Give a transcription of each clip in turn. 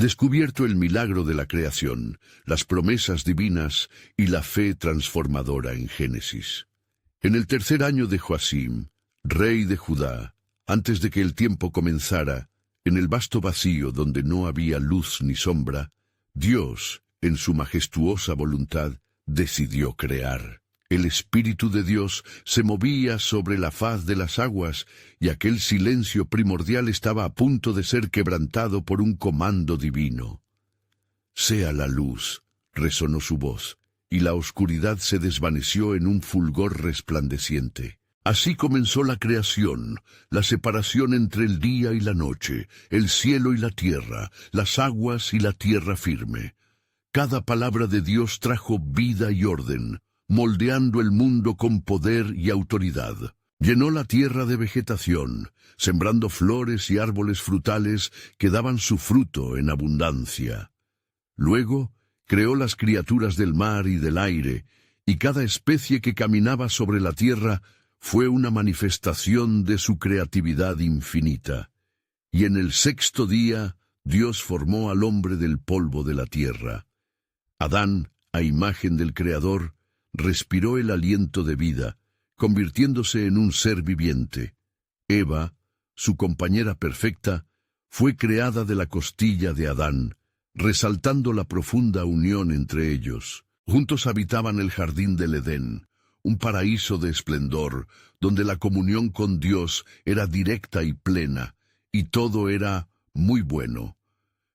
descubierto el milagro de la creación, las promesas divinas y la fe transformadora en Génesis. En el tercer año de Joacim, rey de Judá, antes de que el tiempo comenzara, en el vasto vacío donde no había luz ni sombra, Dios, en su majestuosa voluntad, decidió crear. El Espíritu de Dios se movía sobre la faz de las aguas, y aquel silencio primordial estaba a punto de ser quebrantado por un comando divino. «Sea la luz», resonó su voz, y la oscuridad se desvaneció en un fulgor resplandeciente. Así comenzó la creación, la separación entre el día y la noche, el cielo y la tierra, las aguas y la tierra firme. Cada palabra de Dios trajo vida y orden, moldeando el mundo con poder y autoridad. Llenó la tierra de vegetación, sembrando flores y árboles frutales que daban su fruto en abundancia. Luego, creó las criaturas del mar y del aire, y cada especie que caminaba sobre la tierra fue una manifestación de su creatividad infinita. Y en el sexto día, Dios formó al hombre del polvo de la tierra. Adán, a imagen del Creador, respiró el aliento de vida, convirtiéndose en un ser viviente. Eva, su compañera perfecta, fue creada de la costilla de Adán, resaltando la profunda unión entre ellos. Juntos habitaban el jardín del Edén, un paraíso de esplendor, donde la comunión con Dios era directa y plena, y todo era muy bueno.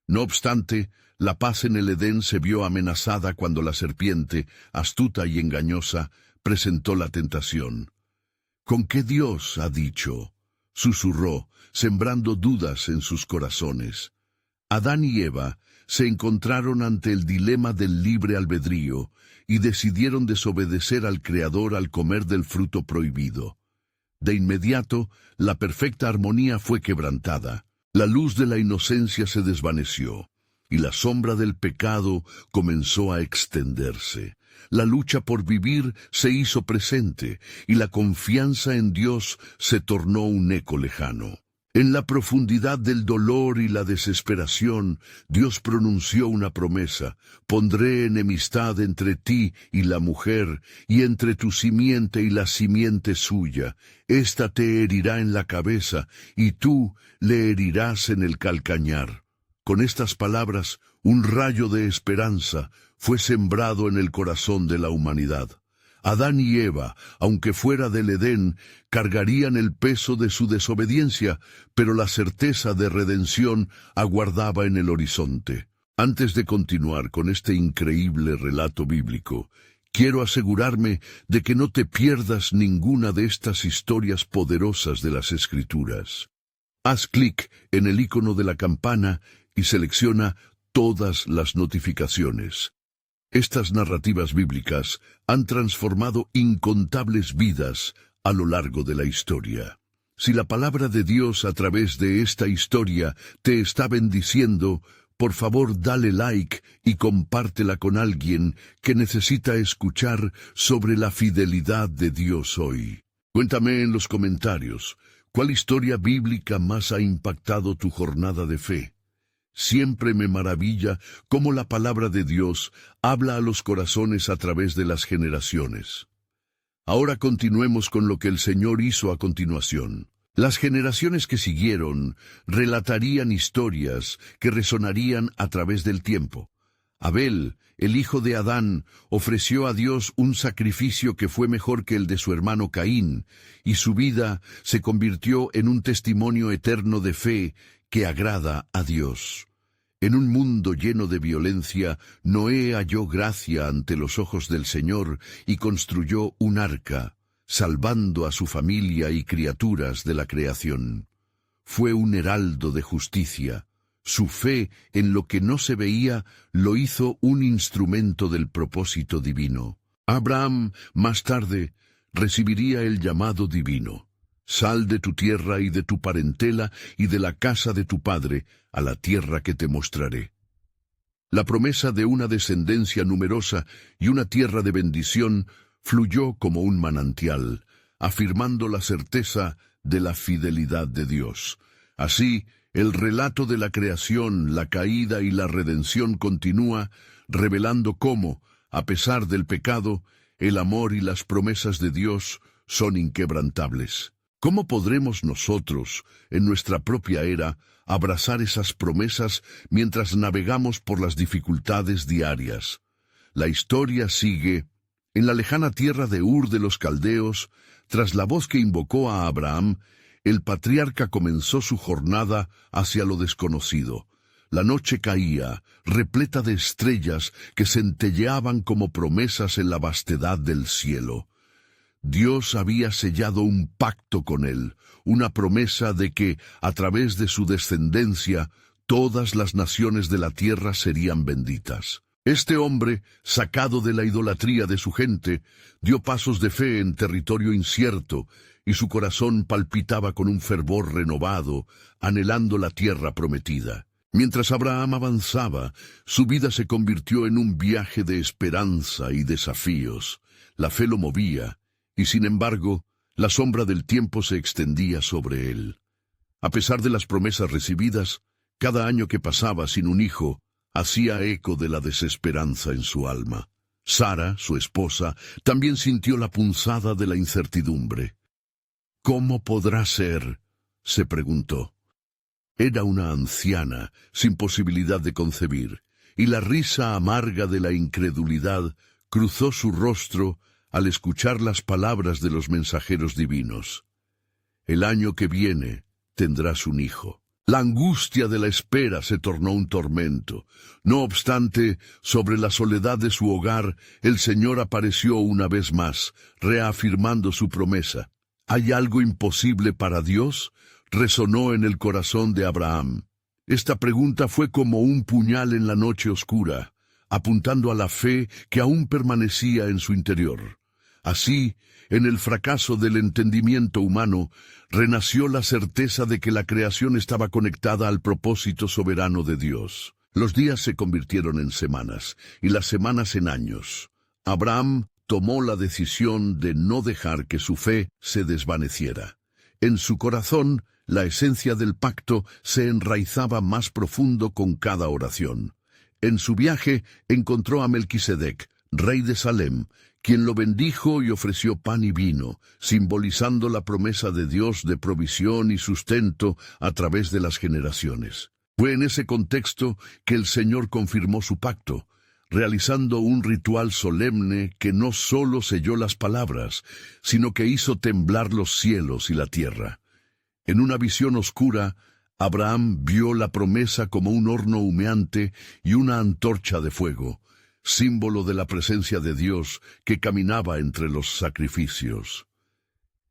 No obstante, la paz en el Edén se vio amenazada cuando la serpiente, astuta y engañosa, presentó la tentación. «¿Con qué Dios ha dicho?», susurró, sembrando dudas en sus corazones. Adán y Eva se encontraron ante el dilema del libre albedrío y decidieron desobedecer al Creador al comer del fruto prohibido. De inmediato, la perfecta armonía fue quebrantada. La luz de la inocencia se desvaneció, y la sombra del pecado comenzó a extenderse. La lucha por vivir se hizo presente, y la confianza en Dios se tornó un eco lejano. En la profundidad del dolor y la desesperación, Dios pronunció una promesa: «Pondré enemistad entre ti y la mujer, y entre tu simiente y la simiente suya. Ésta te herirá en la cabeza, y tú le herirás en el calcañar». Con estas palabras, un rayo de esperanza fue sembrado en el corazón de la humanidad. Adán y Eva, aunque fuera del Edén, cargarían el peso de su desobediencia, pero la certeza de redención aguardaba en el horizonte. Antes de continuar con este increíble relato bíblico, quiero asegurarme de que no te pierdas ninguna de estas historias poderosas de las Escrituras. Haz clic en el icono de la campana y selecciona todas las notificaciones. Estas narrativas bíblicas han transformado incontables vidas a lo largo de la historia. Si la palabra de Dios a través de esta historia te está bendiciendo, por favor dale like y compártela con alguien que necesita escuchar sobre la fidelidad de Dios hoy. Cuéntame en los comentarios, ¿cuál historia bíblica más ha impactado tu jornada de fe? Siempre me maravilla cómo la palabra de Dios habla a los corazones a través de las generaciones. Ahora continuemos con lo que el Señor hizo a continuación. Las generaciones que siguieron relatarían historias que resonarían a través del tiempo. Abel, el hijo de Adán, ofreció a Dios un sacrificio que fue mejor que el de su hermano Caín, y su vida se convirtió en un testimonio eterno de fe que agrada a Dios. En un mundo lleno de violencia, Noé halló gracia ante los ojos del Señor y construyó un arca, salvando a su familia y criaturas de la creación. Fue un heraldo de justicia. Su fe en lo que no se veía lo hizo un instrumento del propósito divino. Abraham, más tarde, recibiría el llamado divino: «Sal de tu tierra y de tu parentela y de la casa de tu padre, a la tierra que te mostraré». La promesa de una descendencia numerosa y una tierra de bendición fluyó como un manantial, afirmando la certeza de la fidelidad de Dios. Así, El relato de la creación, la caída y la redención continúa, revelando cómo, a pesar del pecado, el amor y las promesas de Dios son inquebrantables. ¿Cómo podremos nosotros, en nuestra propia era, abrazar esas promesas mientras navegamos por las dificultades diarias? La historia sigue. En la lejana tierra de Ur de los Caldeos, tras la voz que invocó a Abraham, el patriarca comenzó su jornada hacia lo desconocido. La noche caía, repleta de estrellas que centelleaban como promesas en la vastedad del cielo. Dios había sellado un pacto con él, una promesa de que, a través de su descendencia, todas las naciones de la tierra serían benditas. Este hombre, sacado de la idolatría de su gente, dio pasos de fe en territorio incierto, y su corazón palpitaba con un fervor renovado, anhelando la tierra prometida. Mientras Abraham avanzaba, su vida se convirtió en un viaje de esperanza y desafíos. La fe lo movía, y sin embargo, la sombra del tiempo se extendía sobre él. A pesar de las promesas recibidas, cada año que pasaba sin un hijo, hacía eco de la desesperanza en su alma. Sara, su esposa, también sintió la punzada de la incertidumbre. ¿Cómo podrá ser?, se preguntó. Era una anciana, sin posibilidad de concebir, y la risa amarga de la incredulidad cruzó su rostro al escuchar las palabras de los mensajeros divinos. El año que viene tendrás un hijo. La angustia de la espera se tornó un tormento. No obstante, sobre la soledad de su hogar, el Señor apareció una vez más, reafirmando su promesa. ¿Hay algo imposible para Dios?, resonó en el corazón de Abraham. Esta pregunta fue como un puñal en la noche oscura, apuntando a la fe que aún permanecía en su interior. Así, en el fracaso del entendimiento humano, renació la certeza de que la creación estaba conectada al propósito soberano de Dios. Los días se convirtieron en semanas, y las semanas en años. Abraham tomó la decisión de no dejar que su fe se desvaneciera. En su corazón, la esencia del pacto se enraizaba más profundo con cada oración. En su viaje encontró a Melquisedec, rey de Salem, quien lo bendijo y ofreció pan y vino, simbolizando la promesa de Dios de provisión y sustento a través de las generaciones. Fue en ese contexto que el Señor confirmó su pacto, realizando un ritual solemne que no solo selló las palabras, sino que hizo temblar los cielos y la tierra. En una visión oscura, Abraham vio la promesa como un horno humeante y una antorcha de fuego, símbolo de la presencia de Dios que caminaba entre los sacrificios.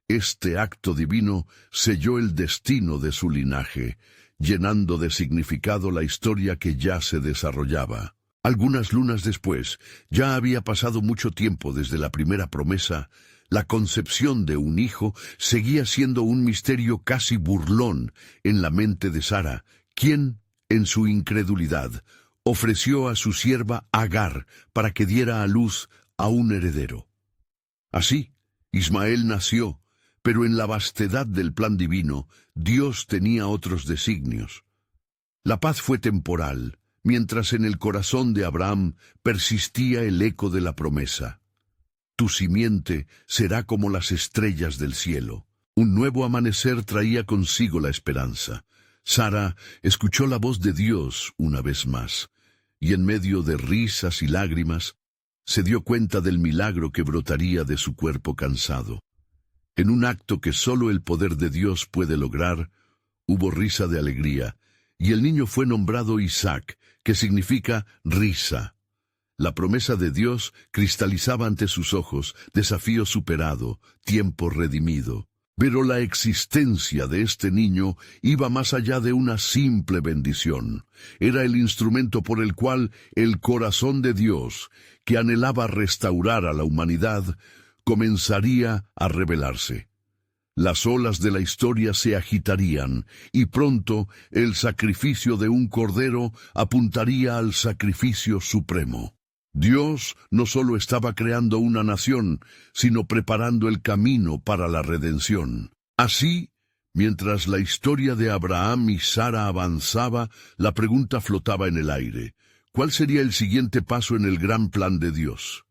Este acto divino selló el destino de su linaje, llenando de significado la historia que ya se desarrollaba. Algunas lunas después, ya había pasado mucho tiempo desde la primera promesa. La concepción de un hijo seguía siendo un misterio casi burlón en la mente de Sara, quien, en su incredulidad, ofreció a su sierva Agar para que diera a luz a un heredero. Así, Ismael nació, pero en la vastedad del plan divino, Dios tenía otros designios. La paz fue temporal, mientras en el corazón de Abraham persistía el eco de la promesa. Tu simiente será como las estrellas del cielo. Un nuevo amanecer traía consigo la esperanza. Sara escuchó la voz de Dios una vez más, y en medio de risas y lágrimas, se dio cuenta del milagro que brotaría de su cuerpo cansado. En un acto que solo el poder de Dios puede lograr, hubo risa de alegría, y el niño fue nombrado Isaac, que significa risa. La promesa de Dios cristalizaba ante sus ojos, desafío superado, tiempo redimido. Pero la existencia de este niño iba más allá de una simple bendición. Era el instrumento por el cual el corazón de Dios, que anhelaba restaurar a la humanidad, comenzaría a revelarse. Las olas de la historia se agitarían, y pronto el sacrificio de un cordero apuntaría al sacrificio supremo. Dios no solo estaba creando una nación, sino preparando el camino para la redención. Así, Mientras la historia de Abraham y Sara avanzaba, la pregunta flotaba en el aire. ¿Cuál sería el siguiente paso en el gran plan de Dios?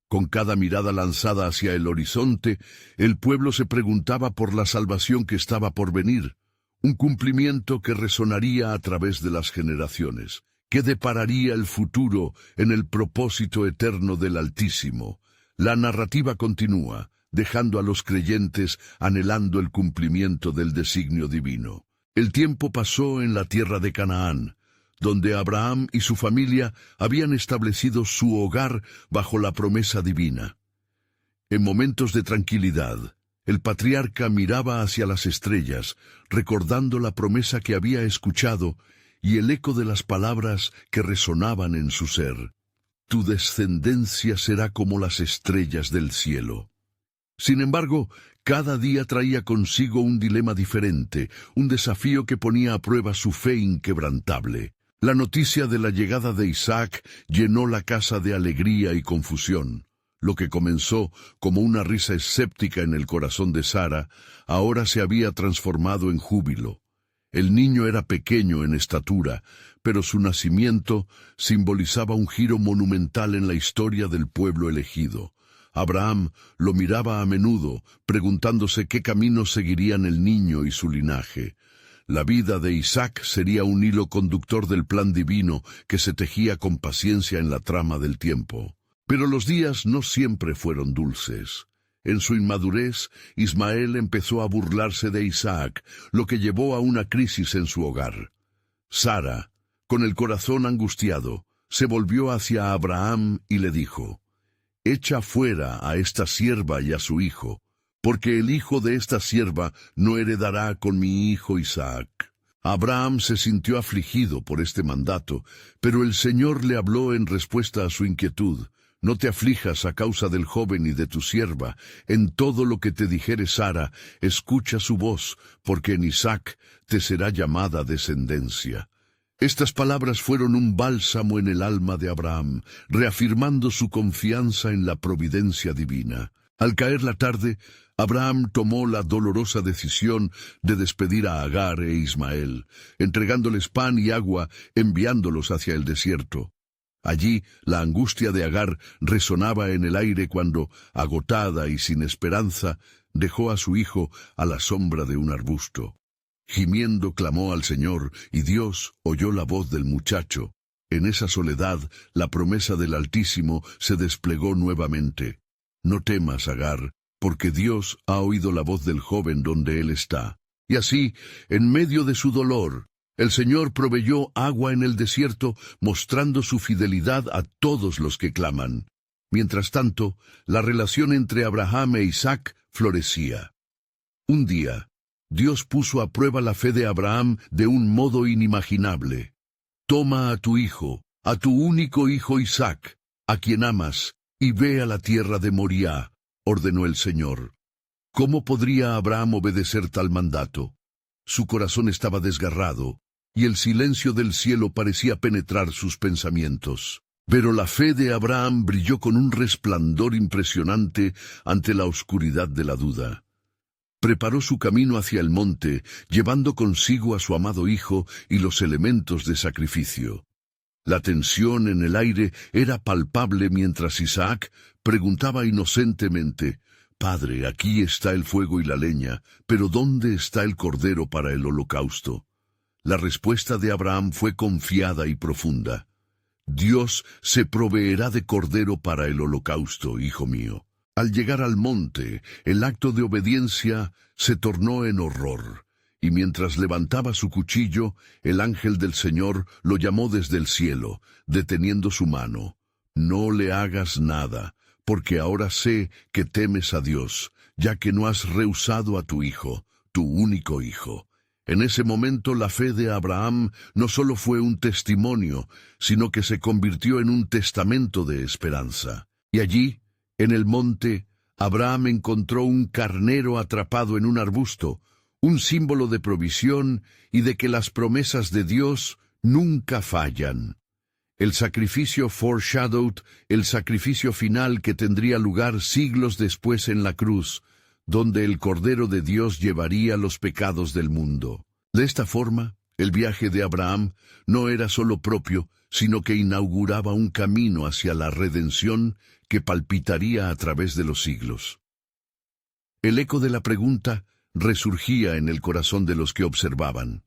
Con cada mirada lanzada hacia el horizonte, el pueblo se preguntaba por la salvación que estaba por venir, un cumplimiento que resonaría a través de las generaciones. ¿Qué depararía el futuro en el propósito eterno del Altísimo? La narrativa continúa, dejando a los creyentes anhelando el cumplimiento del designio divino. El tiempo pasó en la tierra de Canaán, donde Abraham y su familia habían establecido su hogar bajo la promesa divina. En momentos de tranquilidad, el patriarca miraba hacia las estrellas, recordando la promesa que había escuchado y el eco de las palabras que resonaban en su ser. Tu descendencia será como las estrellas del cielo. Sin embargo, cada día traía consigo un dilema diferente, un desafío que ponía a prueba su fe inquebrantable. La noticia de la llegada de Isaac llenó la casa de alegría y confusión. Lo que comenzó como una risa escéptica en el corazón de Sara, ahora se había transformado en júbilo. El niño era pequeño en estatura, pero su nacimiento simbolizaba un giro monumental en la historia del pueblo elegido. Abraham lo miraba a menudo, preguntándose qué camino seguirían el niño y su linaje. La vida de Isaac sería un hilo conductor del plan divino que se tejía con paciencia en la trama del tiempo. Pero los días no siempre fueron dulces. En su inmadurez, Ismael empezó a burlarse de Isaac, lo que llevó a una crisis en su hogar. Sara, con el corazón angustiado, se volvió hacia Abraham y le dijo: «Echa fuera a esta sierva y a su hijo, porque el hijo de esta sierva no heredará con mi hijo Isaac». Abraham se sintió afligido por este mandato, pero el Señor le habló en respuesta a su inquietud: «No te aflijas a causa del joven y de tu sierva. En todo lo que te dijere Sara, escucha su voz, porque en Isaac te será llamada descendencia». Estas palabras fueron un bálsamo en el alma de Abraham, reafirmando su confianza en la providencia divina. Al caer la tarde, Abraham tomó la dolorosa decisión de despedir a Agar e Ismael, entregándoles pan y agua, enviándolos hacia el desierto. Allí, la angustia de Agar resonaba en el aire cuando, agotada y sin esperanza, dejó a su hijo a la sombra de un arbusto. Gimiendo clamó al Señor, y Dios oyó la voz del muchacho. En esa soledad, la promesa del Altísimo se desplegó nuevamente. «No temas, Agar, porque Dios ha oído la voz del joven donde él está». Y así, en medio de su dolor, el Señor proveyó agua en el desierto, mostrando su fidelidad a todos los que claman. Mientras tanto, la relación entre Abraham e Isaac florecía. Un día, Dios puso a prueba la fe de Abraham de un modo inimaginable. «Toma a tu hijo, a tu único hijo Isaac, a quien amas, y ve a la tierra de Moriah», ordenó el Señor. ¿Cómo podría Abraham obedecer tal mandato? Su corazón estaba desgarrado, y el silencio del cielo parecía penetrar sus pensamientos. Pero la fe de Abraham brilló con un resplandor impresionante ante la oscuridad de la duda. Preparó su camino hacia el monte, llevando consigo a su amado hijo y los elementos de sacrificio. La tensión en el aire era palpable mientras Isaac preguntaba inocentemente: «Padre, aquí está el fuego y la leña, pero ¿dónde está el cordero para el holocausto?». La respuesta de Abraham fue confiada y profunda: «Dios se proveerá de cordero para el holocausto, hijo mío». Al llegar al monte, el acto de obediencia se tornó en horror, y mientras levantaba su cuchillo, el ángel del Señor lo llamó desde el cielo, deteniendo su mano. «No le hagas nada, porque ahora sé que temes a Dios, ya que no has rehusado a tu hijo, tu único hijo». En ese momento la fe de Abraham no solo fue un testimonio, sino que se convirtió en un testamento de esperanza. Y allí, en el monte, Abraham encontró un carnero atrapado en un arbusto, un símbolo de provisión y de que las promesas de Dios nunca fallan. El sacrificio foreshadowed, el sacrificio final que tendría lugar siglos después en la cruz, donde el Cordero de Dios llevaría los pecados del mundo. De esta forma, el viaje de Abraham no era solo propio, sino que inauguraba un camino hacia la redención que palpitaría a través de los siglos. El eco de la pregunta resurgía en el corazón de los que observaban.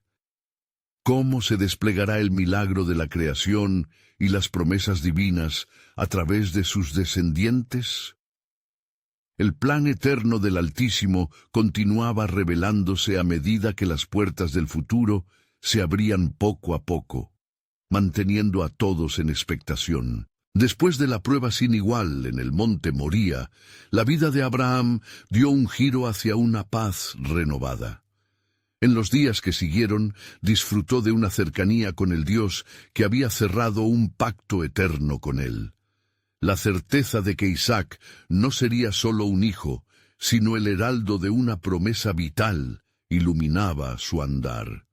¿Cómo se desplegará el milagro de la creación y las promesas divinas a través de sus descendientes? El plan eterno del Altísimo continuaba revelándose a medida que las puertas del futuro se abrían poco a poco, manteniendo a todos en expectación. Después de la prueba sin igual en el monte Moría, la vida de Abraham dio un giro hacia una paz renovada. En los días que siguieron, disfrutó de una cercanía con el Dios que había cerrado un pacto eterno con él. La certeza de que Isaac no sería solo un hijo, sino el heraldo de una promesa vital, iluminaba su andar.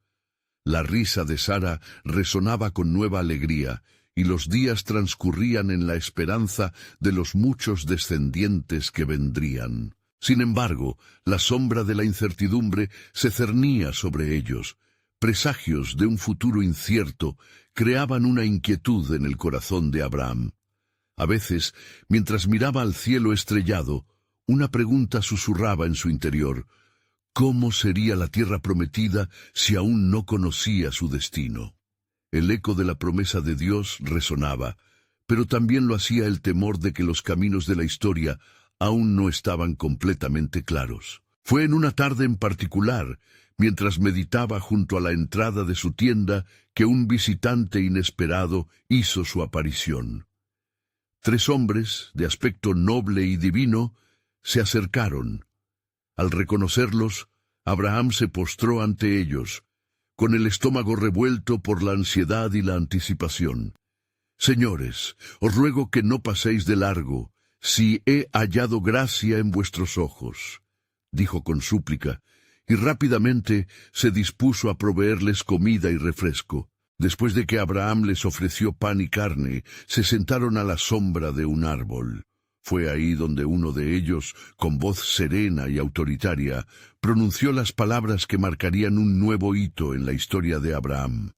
La risa de Sara resonaba con nueva alegría, y los días transcurrían en la esperanza de los muchos descendientes que vendrían. Sin embargo, la sombra de la incertidumbre se cernía sobre ellos. Presagios de un futuro incierto creaban una inquietud en el corazón de Abraham. A veces, mientras miraba al cielo estrellado, una pregunta susurraba en su interior: ¿cómo sería la tierra prometida si aún no conocía su destino? El eco de la promesa de Dios resonaba, pero también lo hacía el temor de que los caminos de la historia aún no estaban completamente claros. Fue en una tarde en particular, mientras meditaba junto a la entrada de su tienda, que un visitante inesperado hizo su aparición. 3 hombres, de aspecto noble y divino, se acercaron. Al reconocerlos, Abraham se postró ante ellos, con el estómago revuelto por la ansiedad y la anticipación. «Señores, os ruego que no paséis de largo, si he hallado gracia en vuestros ojos», dijo con súplica, y rápidamente se dispuso a proveerles comida y refresco. Después de que Abraham les ofreció pan y carne, se sentaron a la sombra de un árbol. Fue ahí donde uno de ellos, con voz serena y autoritaria, pronunció las palabras que marcarían un nuevo hito en la historia de Abraham.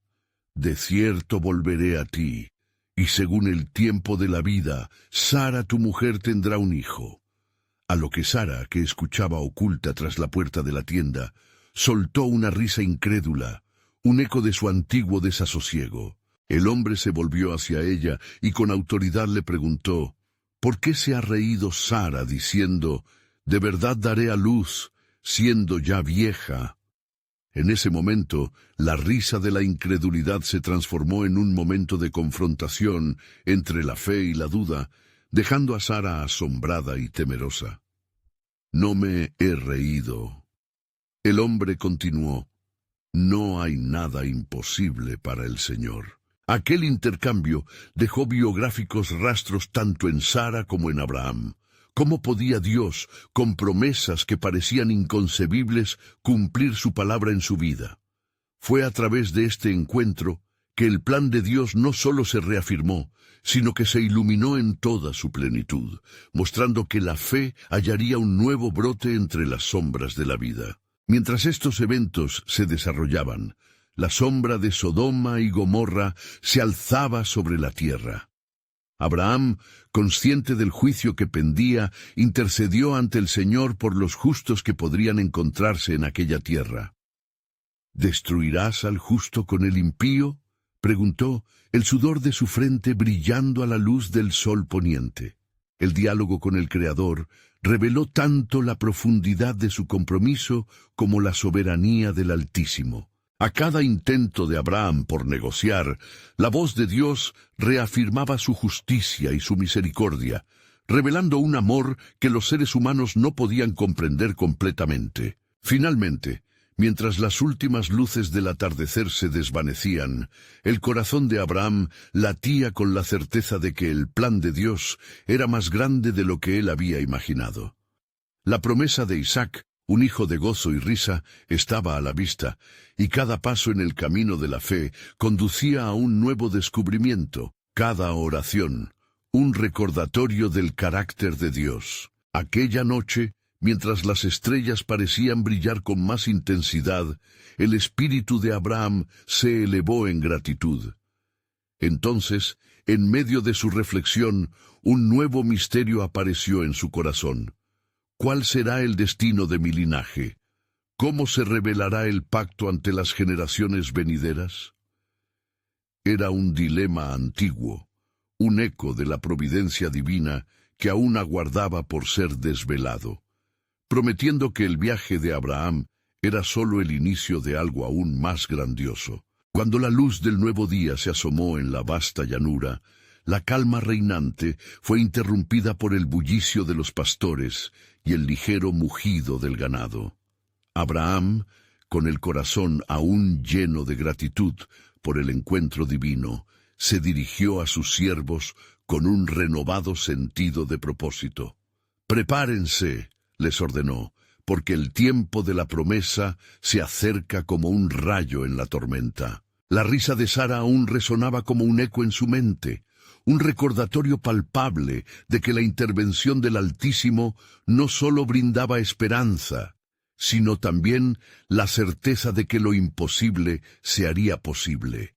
«De cierto volveré a ti, y según el tiempo de la vida, Sara tu mujer tendrá un hijo». A lo que Sara, que escuchaba oculta tras la puerta de la tienda, soltó una risa incrédula, un eco de su antiguo desasosiego. El hombre se volvió hacia ella y con autoridad le preguntó: «¿Por qué se ha reído Sara diciendo, de verdad daré a luz, siendo ya vieja?» En ese momento, la risa de la incredulidad se transformó en un momento de confrontación entre la fe y la duda, dejando a Sara asombrada y temerosa. «No me he reído». El hombre continuó: «No hay nada imposible para el Señor». Aquel intercambio dejó biográficos rastros tanto en Sara como en Abraham. ¿Cómo podía Dios, con promesas que parecían inconcebibles, cumplir su palabra en su vida? Fue a través de este encuentro que el plan de Dios no solo se reafirmó, sino que se iluminó en toda su plenitud, mostrando que la fe hallaría un nuevo brote entre las sombras de la vida. Mientras estos eventos se desarrollaban, la sombra de Sodoma y Gomorra se alzaba sobre la tierra. Abraham, consciente del juicio que pendía, intercedió ante el Señor por los justos que podrían encontrarse en aquella tierra. «¿Destruirás al justo con el impío?», preguntó, el sudor de su frente brillando a la luz del sol poniente. El diálogo con el Creador reveló tanto la profundidad de su compromiso como la soberanía del Altísimo. A cada intento de Abraham por negociar, la voz de Dios reafirmaba su justicia y su misericordia, revelando un amor que los seres humanos no podían comprender completamente. Finalmente, mientras las últimas luces del atardecer se desvanecían, el corazón de Abraham latía con la certeza de que el plan de Dios era más grande de lo que él había imaginado. La promesa de Isaac, un hijo de gozo y risa, estaba a la vista, y cada paso en el camino de la fe conducía a un nuevo descubrimiento, cada oración, un recordatorio del carácter de Dios. Aquella noche, mientras las estrellas parecían brillar con más intensidad, el espíritu de Abraham se elevó en gratitud. Entonces, en medio de su reflexión, un nuevo misterio apareció en su corazón. ¿Cuál será el destino de mi linaje? ¿Cómo se revelará el pacto ante las generaciones venideras? Era un dilema antiguo, un eco de la providencia divina que aún aguardaba por ser desvelado, prometiendo que el viaje de Abraham era solo el inicio de algo aún más grandioso. Cuando la luz del nuevo día se asomó en la vasta llanura, la calma reinante fue interrumpida por el bullicio de los pastores y el ligero mugido del ganado. Abraham, con el corazón aún lleno de gratitud por el encuentro divino, se dirigió a sus siervos con un renovado sentido de propósito. «Prepárense», les ordenó, «porque el tiempo de la promesa se acerca como un rayo en la tormenta». La risa de Sara aún resonaba como un eco en su mente, un recordatorio palpable de que la intervención del Altísimo no solo brindaba esperanza, sino también la certeza de que lo imposible se haría posible.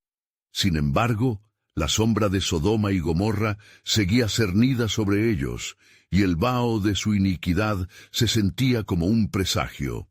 Sin embargo, la sombra de Sodoma y Gomorra seguía cernida sobre ellos, y el vaho de su iniquidad se sentía como un presagio.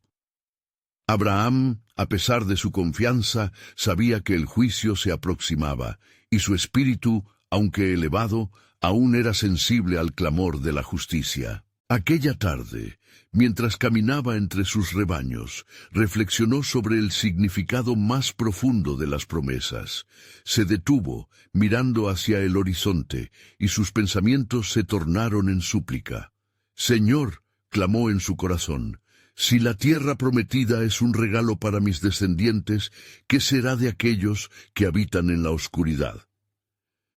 Abraham, a pesar de su confianza, sabía que el juicio se aproximaba, y su espíritu, aunque elevado, aún era sensible al clamor de la justicia. Aquella tarde, mientras caminaba entre sus rebaños, reflexionó sobre el significado más profundo de las promesas. Se detuvo, mirando hacia el horizonte, y sus pensamientos se tornaron en súplica. «Señor», clamó en su corazón, «si la tierra prometida es un regalo para mis descendientes, ¿qué será de aquellos que habitan en la oscuridad?».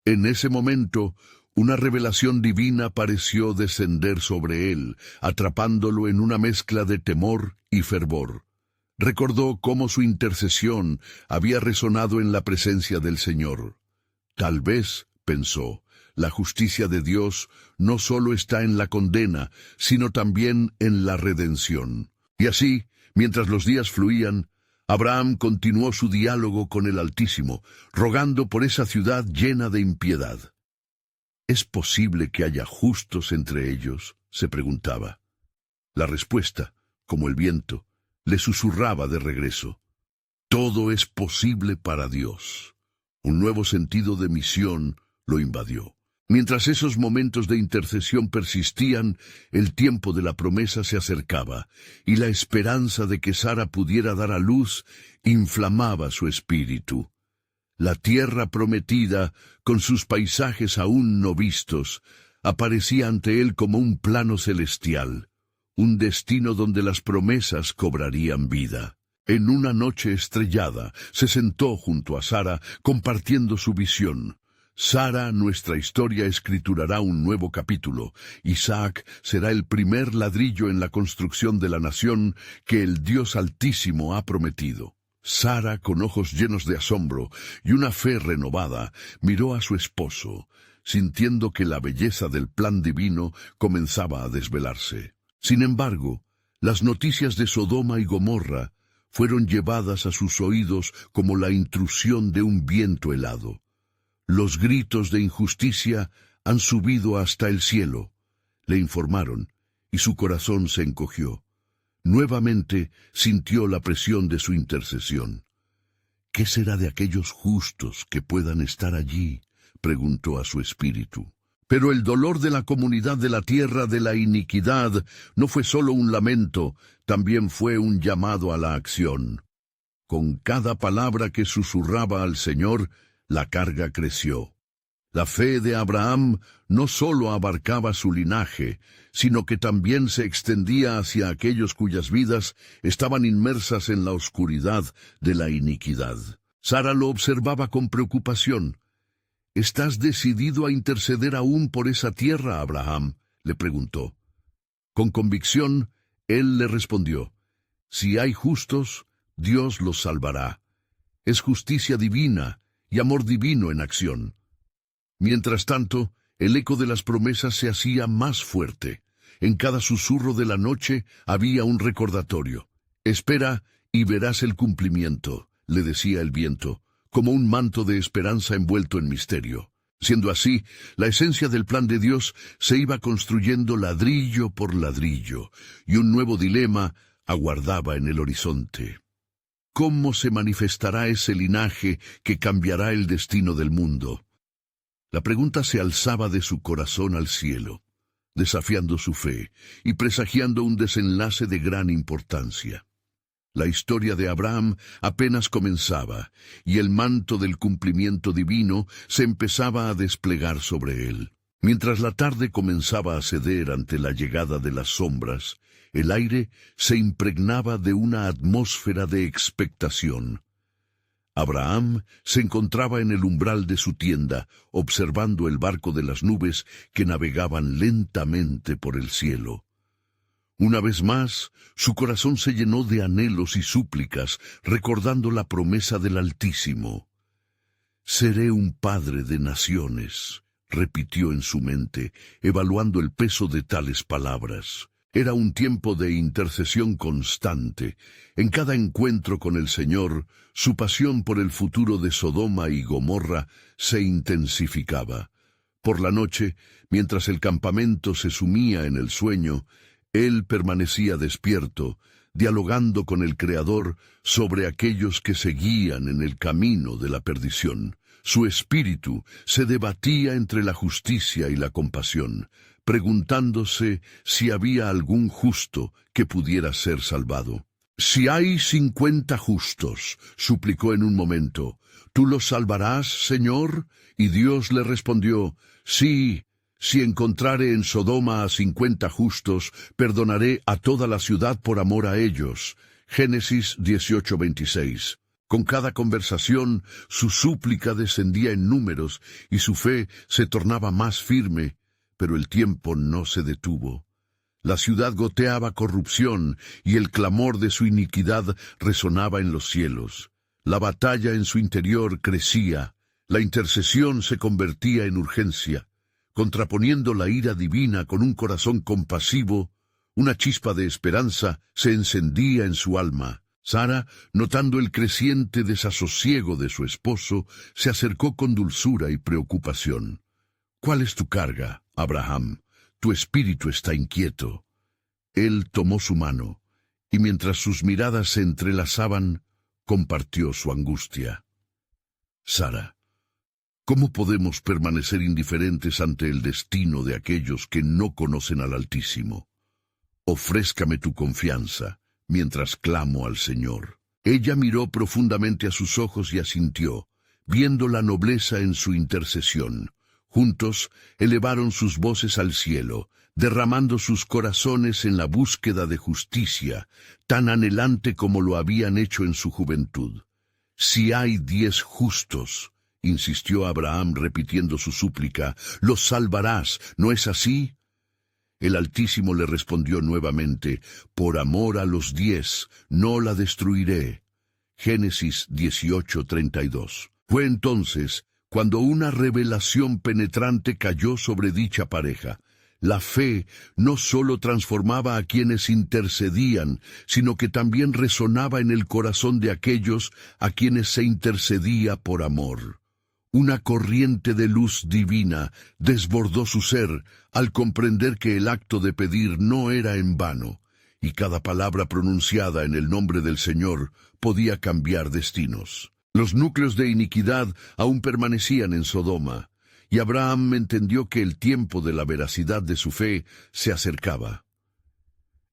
En ese momento, una revelación divina pareció descender sobre él, atrapándolo en una mezcla de temor y fervor. Recordó cómo su intercesión había resonado en la presencia del Señor. Tal vez, pensó, la justicia de Dios no solo está en la condena, sino también en la redención. Y así, mientras los días fluían, Abraham continuó su diálogo con el Altísimo, rogando por esa ciudad llena de impiedad. ¿Es posible que haya justos entre ellos?, se preguntaba. La respuesta, como el viento, le susurraba de regreso. Todo es posible para Dios. Un nuevo sentido de misión lo invadió. Mientras esos momentos de intercesión persistían, el tiempo de la promesa se acercaba, y la esperanza de que Sara pudiera dar a luz inflamaba su espíritu. La tierra prometida, con sus paisajes aún no vistos, aparecía ante él como un plano celestial, un destino donde las promesas cobrarían vida. En una noche estrellada, se sentó junto a Sara, compartiendo su visión. Sara, nuestra historia, escriturará un nuevo capítulo. Isaac será el primer ladrillo en la construcción de la nación que el Dios Altísimo ha prometido. Sara, con ojos llenos de asombro y una fe renovada, miró a su esposo, sintiendo que la belleza del plan divino comenzaba a desvelarse. Sin embargo, las noticias de Sodoma y Gomorra fueron llevadas a sus oídos como la intrusión de un viento helado. Los gritos de injusticia han subido hasta el cielo, le informaron, y su corazón se encogió. Nuevamente sintió la presión de su intercesión. «¿Qué será de aquellos justos que puedan estar allí?», preguntó a su espíritu. Pero el dolor de la comunidad de la tierra de la iniquidad no fue solo un lamento, también fue un llamado a la acción. Con cada palabra que susurraba al Señor, la carga creció. La fe de Abraham no solo abarcaba su linaje, sino que también se extendía hacia aquellos cuyas vidas estaban inmersas en la oscuridad de la iniquidad. Sara lo observaba con preocupación. «¿Estás decidido a interceder aún por esa tierra, Abraham?», le preguntó. Con convicción, él le respondió: «Si hay justos, Dios los salvará. Es justicia divina y amor divino en acción». Mientras tanto, el eco de las promesas se hacía más fuerte. En cada susurro de la noche había un recordatorio. «Espera y verás el cumplimiento», le decía el viento, como un manto de esperanza envuelto en misterio. Siendo así, la esencia del plan de Dios se iba construyendo ladrillo por ladrillo, y un nuevo dilema aguardaba en el horizonte. ¿Cómo se manifestará ese linaje que cambiará el destino del mundo? La pregunta se alzaba de su corazón al cielo, desafiando su fe y presagiando un desenlace de gran importancia. La historia de Abraham apenas comenzaba, y el manto del cumplimiento divino se empezaba a desplegar sobre él. Mientras la tarde comenzaba a ceder ante la llegada de las sombras, el aire se impregnaba de una atmósfera de expectación. Abraham se encontraba en el umbral de su tienda, observando el barco de las nubes que navegaban lentamente por el cielo. Una vez más, su corazón se llenó de anhelos y súplicas, recordando la promesa del Altísimo. «Seré un padre de naciones», repitió en su mente, evaluando el peso de tales palabras. Era un tiempo de intercesión constante. En cada encuentro con el Señor, su pasión por el futuro de Sodoma y Gomorra se intensificaba. Por la noche, mientras el campamento se sumía en el sueño, él permanecía despierto, dialogando con el Creador sobre aquellos que seguían en el camino de la perdición. Su espíritu se debatía entre la justicia y la compasión, preguntándose si había algún justo que pudiera ser salvado. «Si hay 50 justos», suplicó en un momento, «¿tú los salvarás, Señor?» Y Dios le respondió, «Sí, si encontrare en Sodoma a 50 justos, perdonaré a toda la ciudad por amor a ellos». Génesis 18:26. Con cada conversación, su súplica descendía en números y su fe se tornaba más firme, pero el tiempo no se detuvo. La ciudad goteaba corrupción y el clamor de su iniquidad resonaba en los cielos. La batalla en su interior crecía, la intercesión se convertía en urgencia. Contraponiendo la ira divina con un corazón compasivo, una chispa de esperanza se encendía en su alma. Sara, notando el creciente desasosiego de su esposo, se acercó con dulzura y preocupación. «¿Cuál es tu carga, Abraham? Tu espíritu está inquieto». Él tomó su mano, y mientras sus miradas se entrelazaban, compartió su angustia. «Sara, ¿cómo podemos permanecer indiferentes ante el destino de aquellos que no conocen al Altísimo? Ofrézcame tu confianza, mientras clamo al Señor». Ella miró profundamente a sus ojos y asintió, viendo la nobleza en su intercesión. Juntos elevaron sus voces al cielo, derramando sus corazones en la búsqueda de justicia, tan anhelante como lo habían hecho en su juventud. «Si hay 10 justos», insistió Abraham repitiendo su súplica, «los salvarás, ¿no es así?» El Altísimo le respondió nuevamente, «Por amor a los 10, no la destruiré». Génesis 18:32. Fue entonces cuando una revelación penetrante cayó sobre dicha pareja. La fe no solo transformaba a quienes intercedían, sino que también resonaba en el corazón de aquellos a quienes se intercedía por amor. Una corriente de luz divina desbordó su ser al comprender que el acto de pedir no era en vano, y cada palabra pronunciada en el nombre del Señor podía cambiar destinos. Los núcleos de iniquidad aún permanecían en Sodoma, y Abraham entendió que el tiempo de la veracidad de su fe se acercaba.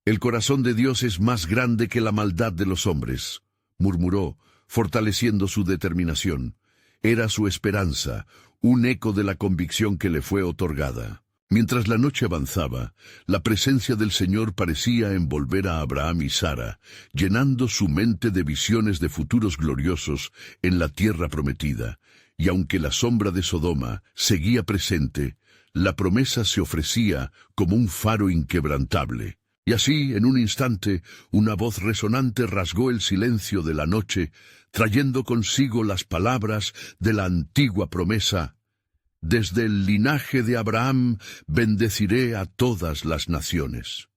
«El corazón de Dios es más grande que la maldad de los hombres», murmuró, fortaleciendo su determinación. Era su esperanza, un eco de la convicción que le fue otorgada. Mientras la noche avanzaba, la presencia del Señor parecía envolver a Abraham y Sara, llenando su mente de visiones de futuros gloriosos en la tierra prometida, y aunque la sombra de Sodoma seguía presente, la promesa se ofrecía como un faro inquebrantable. Y así, en un instante, una voz resonante rasgó el silencio de la noche, trayendo consigo las palabras de la antigua promesa: Desde el linaje de Abraham bendeciré a todas las naciones.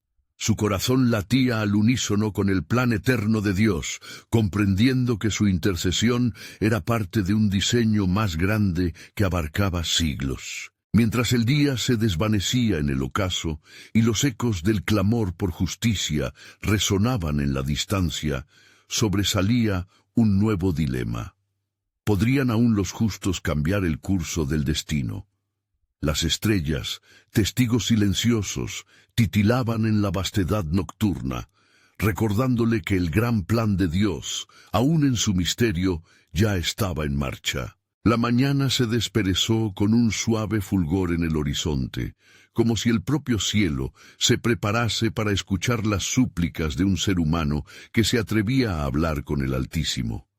Su corazón latía al unísono con el plan eterno de Dios, comprendiendo que su intercesión era parte de un diseño más grande que abarcaba siglos. Mientras el día se desvanecía en el ocaso y los ecos del clamor por justicia resonaban en la distancia, sobresalía un nuevo dilema. ¿Podrían aún los justos cambiar el curso del destino? Las estrellas, testigos silenciosos, titilaban en la vastedad nocturna, recordándole que el gran plan de Dios, aún en su misterio, ya estaba en marcha. La mañana se desperezó con un suave fulgor en el horizonte, como si el propio cielo se preparase para escuchar las súplicas de un ser humano que se atrevía a hablar con el Altísimo.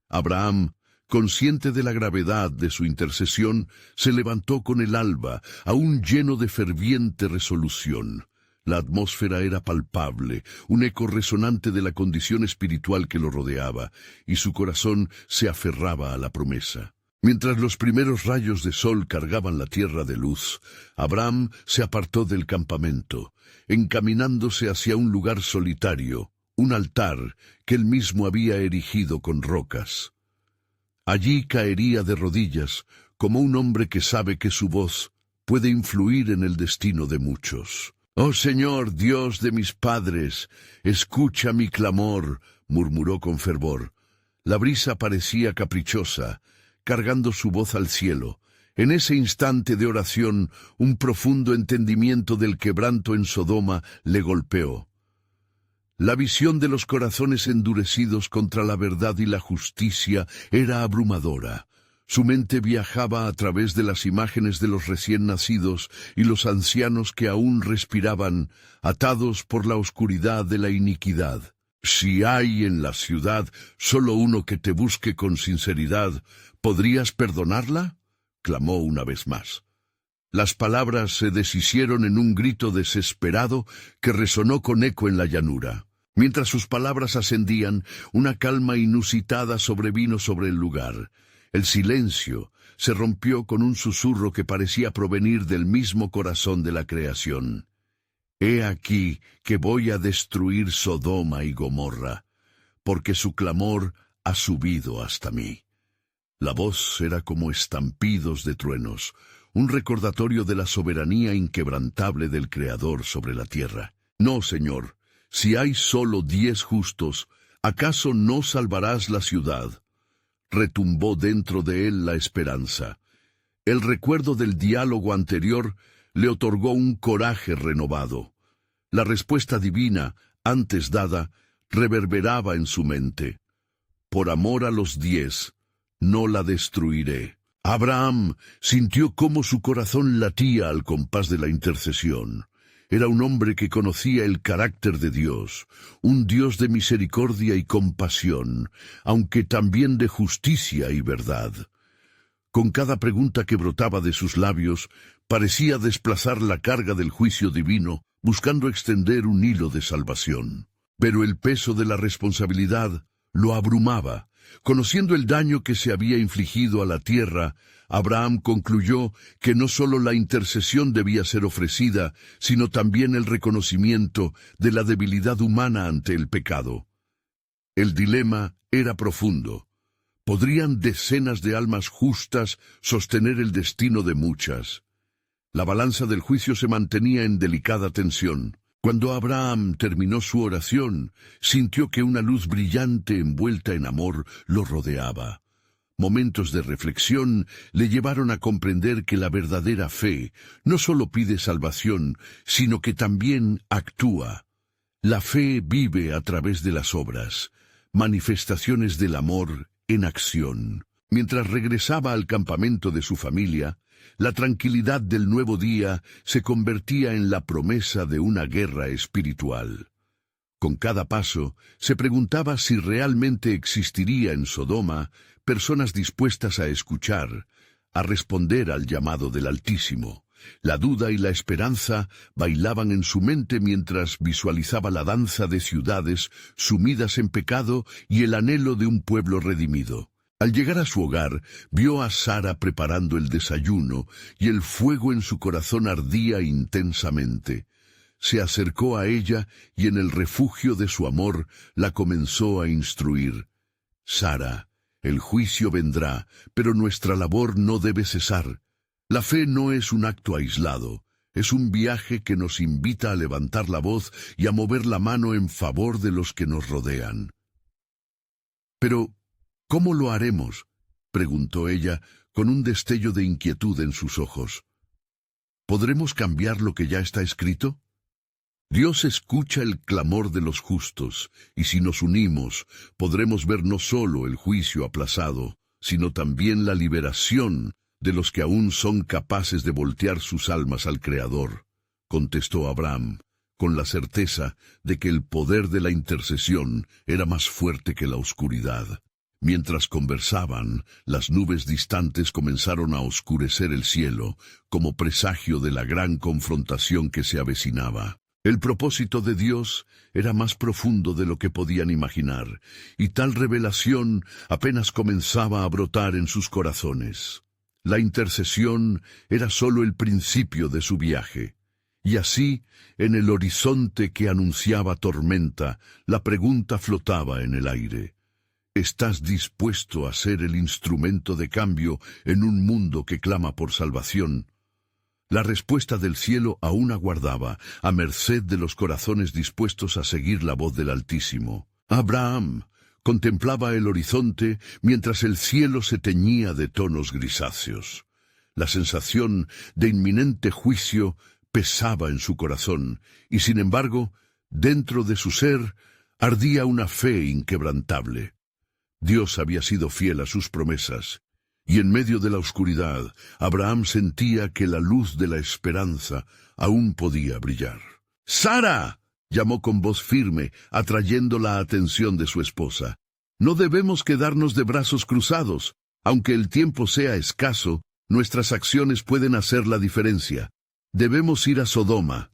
Abraham, consciente de la gravedad de su intercesión, se levantó con el alba, aún lleno de ferviente resolución. La atmósfera era palpable, un eco resonante de la condición espiritual que lo rodeaba, y su corazón se aferraba a la promesa. Mientras los primeros rayos de sol cargaban la tierra de luz, Abraham se apartó del campamento, encaminándose hacia un lugar solitario, un altar que él mismo había erigido con rocas. Allí caería de rodillas, como un hombre que sabe que su voz puede influir en el destino de muchos. «Oh Señor, Dios de mis padres, escucha mi clamor», murmuró con fervor. La brisa parecía caprichosa, cargando su voz al cielo. En ese instante de oración, un profundo entendimiento del quebranto en Sodoma le golpeó. La visión de los corazones endurecidos contra la verdad y la justicia era abrumadora. Su mente viajaba a través de las imágenes de los recién nacidos y los ancianos que aún respiraban, atados por la oscuridad de la iniquidad. «Si hay en la ciudad solo uno que te busque con sinceridad, ¿podrías perdonarla?», clamó una vez más. Las palabras se deshicieron en un grito desesperado que resonó con eco en la llanura. Mientras sus palabras ascendían, una calma inusitada sobrevino sobre el lugar. El silencio se rompió con un susurro que parecía provenir del mismo corazón de la creación. «He aquí que voy a destruir Sodoma y Gomorra, porque su clamor ha subido hasta mí». La voz era como estampidos de truenos, un recordatorio de la soberanía inquebrantable del Creador sobre la tierra. «No, Señor, si hay solo 10 justos, ¿acaso no salvarás la ciudad?». Retumbó dentro de él la esperanza. El recuerdo del diálogo anterior le otorgó un coraje renovado. La respuesta divina, antes dada, reverberaba en su mente. «Por amor a los 10, no la destruiré». Abraham sintió cómo su corazón latía al compás de la intercesión. Era un hombre que conocía el carácter de Dios, un Dios de misericordia y compasión, aunque también de justicia y verdad. Con cada pregunta que brotaba de sus labios, parecía desplazar la carga del juicio divino, buscando extender un hilo de salvación. Pero el peso de la responsabilidad lo abrumaba. Conociendo el daño que se había infligido a la tierra, Abraham concluyó que no solo la intercesión debía ser ofrecida, sino también el reconocimiento de la debilidad humana ante el pecado. El dilema era profundo. ¿Podrían decenas de almas justas sostener el destino de muchas? La balanza del juicio se mantenía en delicada tensión. Cuando Abraham terminó su oración, sintió que una luz brillante envuelta en amor lo rodeaba. Momentos de reflexión le llevaron a comprender que la verdadera fe no solo pide salvación, sino que también actúa. La fe vive a través de las obras, manifestaciones del amor en acción. Mientras regresaba al campamento de su familia, la tranquilidad del nuevo día se convertía en la promesa de una guerra espiritual. Con cada paso, se preguntaba si realmente existiría en Sodoma personas dispuestas a escuchar, a responder al llamado del Altísimo. La duda y la esperanza bailaban en su mente mientras visualizaba la danza de ciudades sumidas en pecado y el anhelo de un pueblo redimido. Al llegar a su hogar, vio a Sara preparando el desayuno y el fuego en su corazón ardía intensamente. Se acercó a ella y en el refugio de su amor la comenzó a instruir. Sara, el juicio vendrá, pero nuestra labor no debe cesar. La fe no es un acto aislado, es un viaje que nos invita a levantar la voz y a mover la mano en favor de los que nos rodean. Pero, ¿cómo lo haremos?, preguntó ella, con un destello de inquietud en sus ojos. ¿Podremos cambiar lo que ya está escrito? Dios escucha el clamor de los justos, y si nos unimos, podremos ver no solo el juicio aplazado, sino también la liberación de los que aún son capaces de voltear sus almas al Creador, contestó Abraham, con la certeza de que el poder de la intercesión era más fuerte que la oscuridad. Mientras conversaban, las nubes distantes comenzaron a oscurecer el cielo, como presagio de la gran confrontación que se avecinaba. El propósito de Dios era más profundo de lo que podían imaginar, y tal revelación apenas comenzaba a brotar en sus corazones. La intercesión era solo el principio de su viaje, y así, en el horizonte que anunciaba tormenta, la pregunta flotaba en el aire. ¿Estás dispuesto a ser el instrumento de cambio en un mundo que clama por salvación? La respuesta del cielo aún aguardaba, a merced de los corazones dispuestos a seguir la voz del Altísimo. Abraham contemplaba el horizonte mientras el cielo se teñía de tonos grisáceos. La sensación de inminente juicio pesaba en su corazón, y sin embargo, dentro de su ser, ardía una fe inquebrantable. Dios había sido fiel a sus promesas, y en medio de la oscuridad, Abraham sentía que la luz de la esperanza aún podía brillar. ¡Sara!, llamó con voz firme, atrayendo la atención de su esposa. No debemos quedarnos de brazos cruzados. Aunque el tiempo sea escaso, nuestras acciones pueden hacer la diferencia. Debemos ir a Sodoma.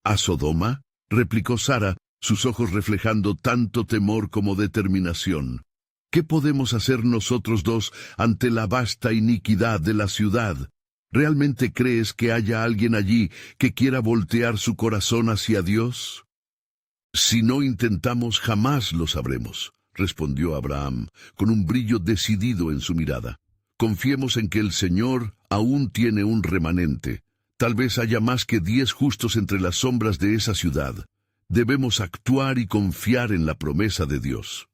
¿A Sodoma?, replicó Sara, sus ojos reflejando tanto temor como determinación. ¿Qué podemos hacer nosotros dos ante la vasta iniquidad de la ciudad? ¿Realmente crees que haya alguien allí que quiera voltear su corazón hacia Dios? Si no intentamos, jamás lo sabremos, respondió Abraham, con un brillo decidido en su mirada. Confiemos en que el Señor aún tiene un remanente. Tal vez haya más que 10 justos entre las sombras de esa ciudad. Debemos actuar y confiar en la promesa de Dios.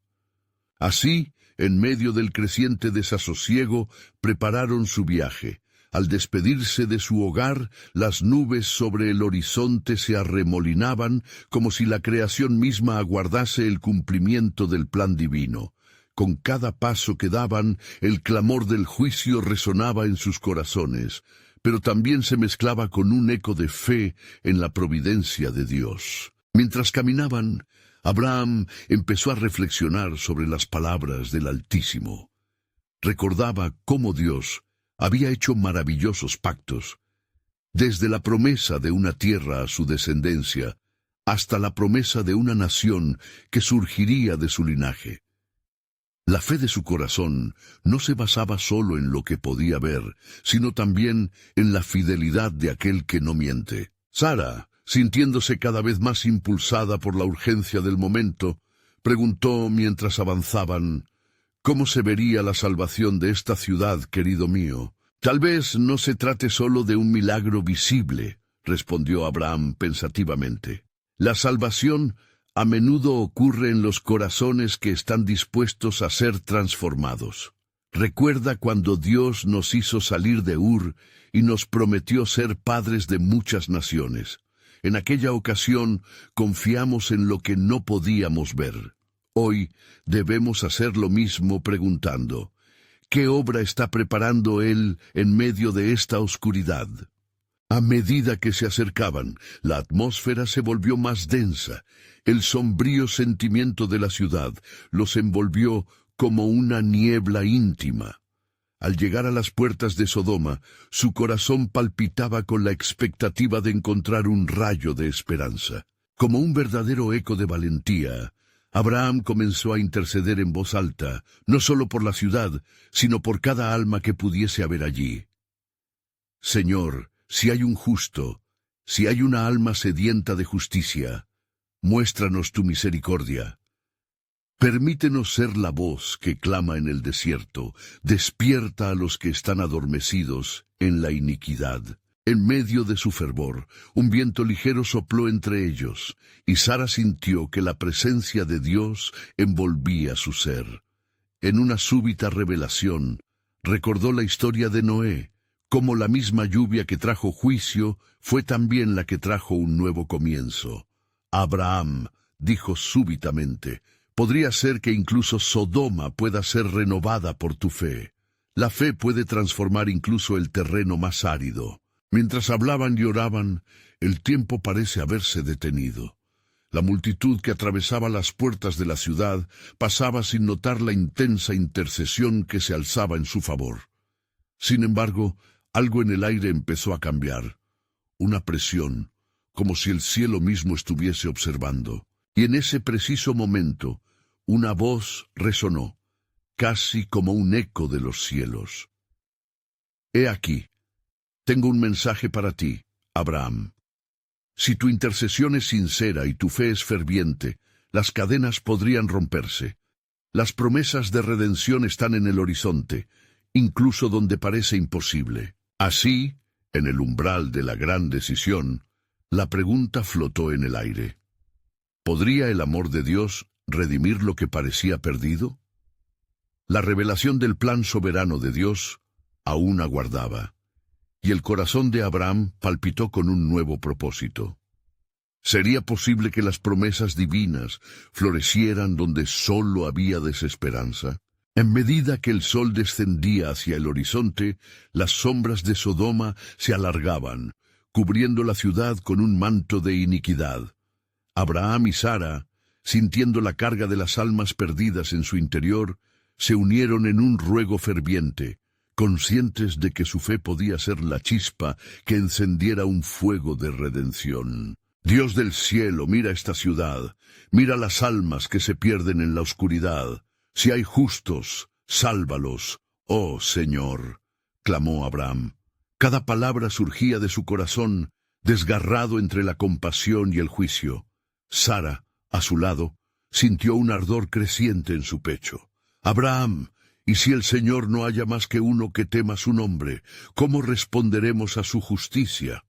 Así, en medio del creciente desasosiego, prepararon su viaje. Al despedirse de su hogar, las nubes sobre el horizonte se arremolinaban como si la creación misma aguardase el cumplimiento del plan divino. Con cada paso que daban, el clamor del juicio resonaba en sus corazones, pero también se mezclaba con un eco de fe en la providencia de Dios. Mientras caminaban, Abraham empezó a reflexionar sobre las palabras del Altísimo. Recordaba cómo Dios había hecho maravillosos pactos, desde la promesa de una tierra a su descendencia, hasta la promesa de una nación que surgiría de su linaje. La fe de su corazón no se basaba solo en lo que podía ver, sino también en la fidelidad de aquel que no miente. Sara, sintiéndose cada vez más impulsada por la urgencia del momento, preguntó mientras avanzaban: ¿cómo se vería la salvación de esta ciudad, querido mío? Tal vez no se trate solo de un milagro visible, respondió Abraham pensativamente. La salvación a menudo ocurre en los corazones que están dispuestos a ser transformados. Recuerda cuando Dios nos hizo salir de Ur y nos prometió ser padres de muchas naciones. En aquella ocasión confiamos en lo que no podíamos ver. Hoy debemos hacer lo mismo preguntando: ¿qué obra está preparando Él en medio de esta oscuridad? A medida que se acercaban, la atmósfera se volvió más densa. El sombrío sentimiento de la ciudad los envolvió como una niebla íntima. Al llegar a las puertas de Sodoma, su corazón palpitaba con la expectativa de encontrar un rayo de esperanza. Como un verdadero eco de valentía, Abraham comenzó a interceder en voz alta, no solo por la ciudad, sino por cada alma que pudiese haber allí. Señor, si hay un justo, si hay una alma sedienta de justicia, muéstranos tu misericordia. Permítenos ser la voz que clama en el desierto, despierta a los que están adormecidos en la iniquidad. En medio de su fervor, un viento ligero sopló entre ellos, y Sara sintió que la presencia de Dios envolvía su ser. En una súbita revelación, recordó la historia de Noé, cómo la misma lluvia que trajo juicio fue también la que trajo un nuevo comienzo. Abraham dijo súbitamente, podría ser que incluso Sodoma pueda ser renovada por tu fe. La fe puede transformar incluso el terreno más árido. Mientras hablaban y oraban, el tiempo parece haberse detenido. La multitud que atravesaba las puertas de la ciudad pasaba sin notar la intensa intercesión que se alzaba en su favor. Sin embargo, algo en el aire empezó a cambiar. Una presión, como si el cielo mismo estuviese observando. Y en ese preciso momento, una voz resonó, casi como un eco de los cielos. He aquí. Tengo un mensaje para ti, Abraham. Si tu intercesión es sincera y tu fe es ferviente, las cadenas podrían romperse. Las promesas de redención están en el horizonte, incluso donde parece imposible. Así, en el umbral de la gran decisión, la pregunta flotó en el aire. ¿Podría el amor de Dios redimir lo que parecía perdido? La revelación del plan soberano de Dios aún aguardaba. Y el corazón de Abraham palpitó con un nuevo propósito. ¿Sería posible que las promesas divinas florecieran donde solo había desesperanza? En medida que el sol descendía hacia el horizonte, las sombras de Sodoma se alargaban, cubriendo la ciudad con un manto de iniquidad. Abraham y Sara, sintiendo la carga de las almas perdidas en su interior, se unieron en un ruego ferviente, conscientes de que su fe podía ser la chispa que encendiera un fuego de redención. Dios del cielo, mira esta ciudad, mira las almas que se pierden en la oscuridad. Si hay justos, sálvalos, oh Señor, clamó Abraham. Cada palabra surgía de su corazón, desgarrado entre la compasión y el juicio. Sara, a su lado, sintió un ardor creciente en su pecho. Abraham, y si el Señor no haya más que uno que tema su nombre, ¿cómo responderemos a su justicia?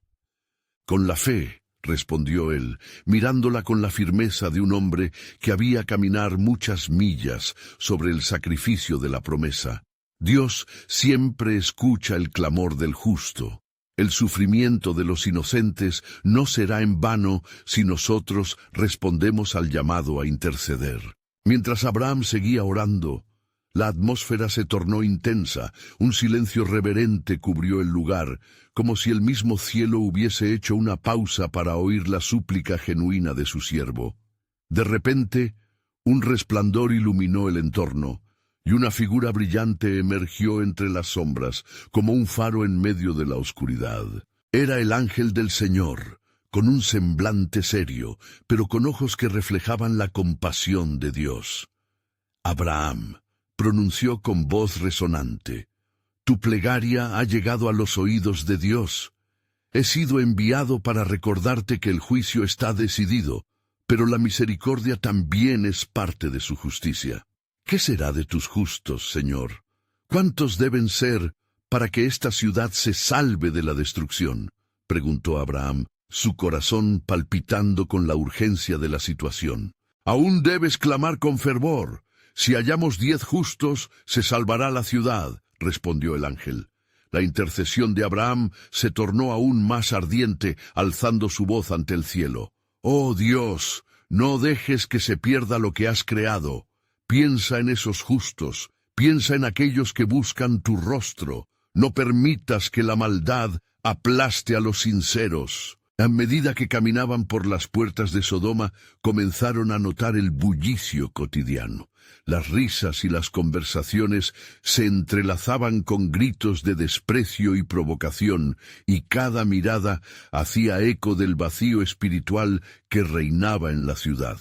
Con la fe, respondió él, mirándola con la firmeza de un hombre que había caminar muchas millas sobre el sacrificio de la promesa. Dios siempre escucha el clamor del justo. El sufrimiento de los inocentes no será en vano si nosotros respondemos al llamado a interceder. Mientras Abraham seguía orando, la atmósfera se tornó intensa, un silencio reverente cubrió el lugar, como si el mismo cielo hubiese hecho una pausa para oír la súplica genuina de su siervo. De repente, un resplandor iluminó el entorno, y una figura brillante emergió entre las sombras, como un faro en medio de la oscuridad. Era el ángel del Señor, con un semblante serio, pero con ojos que reflejaban la compasión de Dios. Abraham, pronunció con voz resonante, tu plegaria ha llegado a los oídos de Dios. He sido enviado para recordarte que el juicio está decidido, pero la misericordia también es parte de su justicia. ¿Qué será de tus justos, Señor? ¿Cuántos deben ser para que esta ciudad se salve de la destrucción? Preguntó Abraham, su corazón palpitando con la urgencia de la situación. Aún debes clamar con fervor. Si hallamos 10 justos, se salvará la ciudad, respondió el ángel. La intercesión de Abraham se tornó aún más ardiente, alzando su voz ante el cielo. Oh Dios, no dejes que se pierda lo que has creado. Piensa en esos justos, piensa en aquellos que buscan tu rostro. No permitas que la maldad aplaste a los sinceros. A medida que caminaban por las puertas de Sodoma, comenzaron a notar el bullicio cotidiano. Las risas y las conversaciones se entrelazaban con gritos de desprecio y provocación, y cada mirada hacía eco del vacío espiritual que reinaba en la ciudad.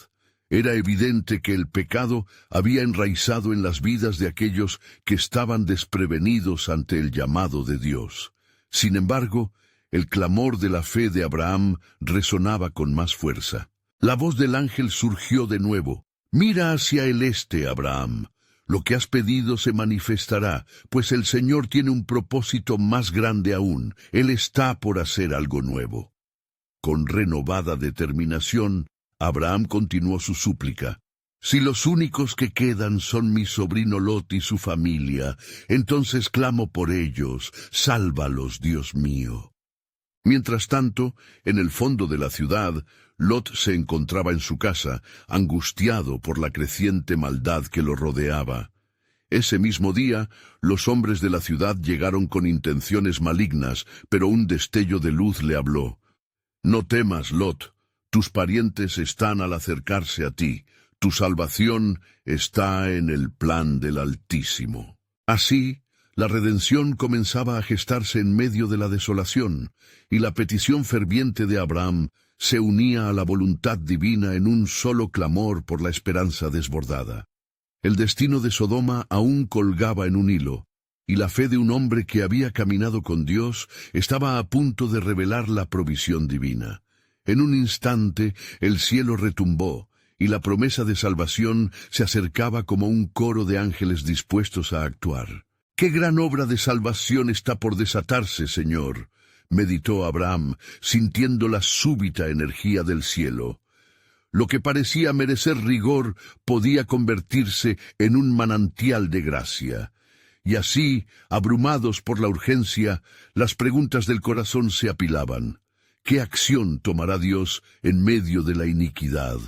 Era evidente que el pecado había enraizado en las vidas de aquellos que estaban desprevenidos ante el llamado de Dios. Sin embargo, el clamor de la fe de Abraham resonaba con más fuerza. La voz del ángel surgió de nuevo. «Mira hacia el este, Abraham. Lo que has pedido se manifestará, pues el Señor tiene un propósito más grande aún. Él está por hacer algo nuevo». Con renovada determinación, Abraham continuó su súplica. «Si los únicos que quedan son mi sobrino Lot y su familia, entonces clamo por ellos. Sálvalos, Dios mío». Mientras tanto, en el fondo de la ciudad, Lot se encontraba en su casa, angustiado por la creciente maldad que lo rodeaba. Ese mismo día, los hombres de la ciudad llegaron con intenciones malignas, pero un destello de luz le habló. «No temas, Lot, tus parientes están al acercarse a ti, tu salvación está en el plan del Altísimo». Así, la redención comenzaba a gestarse en medio de la desolación, y la petición ferviente de Abraham se unía a la voluntad divina en un solo clamor por la esperanza desbordada. El destino de Sodoma aún colgaba en un hilo, y la fe de un hombre que había caminado con Dios estaba a punto de revelar la provisión divina. En un instante el cielo retumbó, y la promesa de salvación se acercaba como un coro de ángeles dispuestos a actuar. «¡Qué gran obra de salvación está por desatarse, Señor!», meditó Abraham, sintiendo la súbita energía del cielo. Lo que parecía merecer rigor podía convertirse en un manantial de gracia. Y así, abrumados por la urgencia, las preguntas del corazón se apilaban. ¿Qué acción tomará Dios en medio de la iniquidad?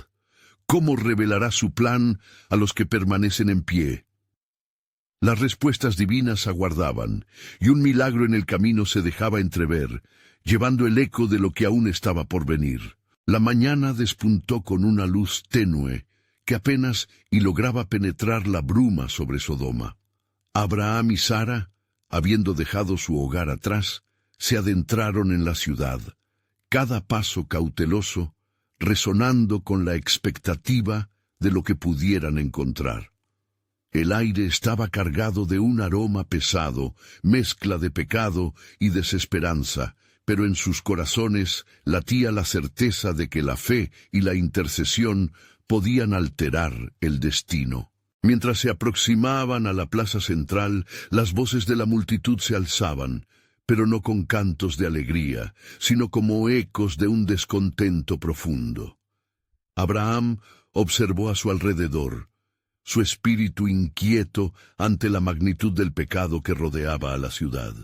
¿Cómo revelará su plan a los que permanecen en pie? Las respuestas divinas aguardaban, y un milagro en el camino se dejaba entrever, llevando el eco de lo que aún estaba por venir. La mañana despuntó con una luz tenue, que apenas lograba penetrar la bruma sobre Sodoma. Abraham y Sara, habiendo dejado su hogar atrás, se adentraron en la ciudad, cada paso cauteloso, resonando con la expectativa de lo que pudieran encontrar. El aire estaba cargado de un aroma pesado, mezcla de pecado y desesperanza, pero en sus corazones latía la certeza de que la fe y la intercesión podían alterar el destino. Mientras se aproximaban a la plaza central, las voces de la multitud se alzaban, pero no con cantos de alegría, sino como ecos de un descontento profundo. Abraham observó a su alrededor, su espíritu inquieto ante la magnitud del pecado que rodeaba a la ciudad.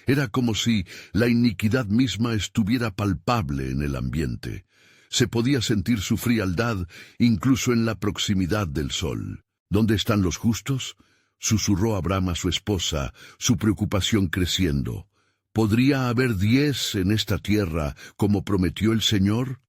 Era como si la iniquidad misma estuviera palpable en el ambiente. Se podía sentir su frialdad incluso en la proximidad del sol. «¿Dónde están los justos?», susurró Abraham a su esposa, su preocupación creciendo. «¿Podría haber 10 en esta tierra, como prometió el Señor?».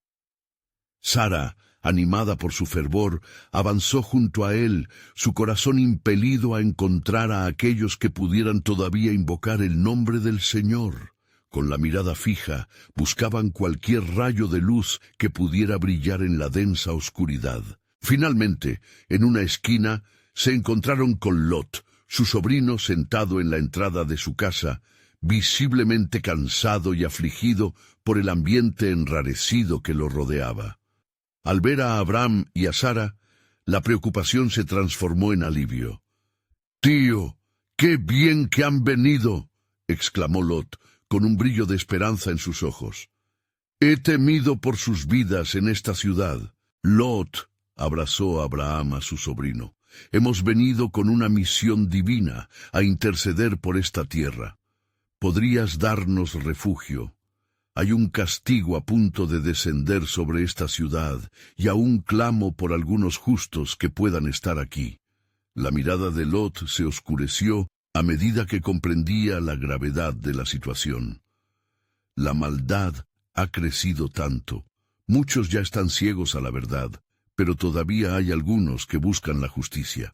Sara, animada por su fervor, avanzó junto a él, su corazón impelido a encontrar a aquellos que pudieran todavía invocar el nombre del Señor. Con la mirada fija, buscaban cualquier rayo de luz que pudiera brillar en la densa oscuridad. Finalmente, en una esquina, se encontraron con Lot, su sobrino sentado en la entrada de su casa, visiblemente cansado y afligido por el ambiente enrarecido que lo rodeaba. Al ver a Abraham y a Sara, la preocupación se transformó en alivio. «Tío, qué bien que han venido», exclamó Lot, con un brillo de esperanza en sus ojos. «He temido por sus vidas en esta ciudad». «Lot», abrazó Abraham a su sobrino, «hemos venido con una misión divina a interceder por esta tierra. ¿Podrías darnos refugio? Hay un castigo a punto de descender sobre esta ciudad, y aún clamo por algunos justos que puedan estar aquí». La mirada de Lot se oscureció a medida que comprendía la gravedad de la situación. La maldad ha crecido tanto. Muchos ya están ciegos a la verdad, pero todavía hay algunos que buscan la justicia.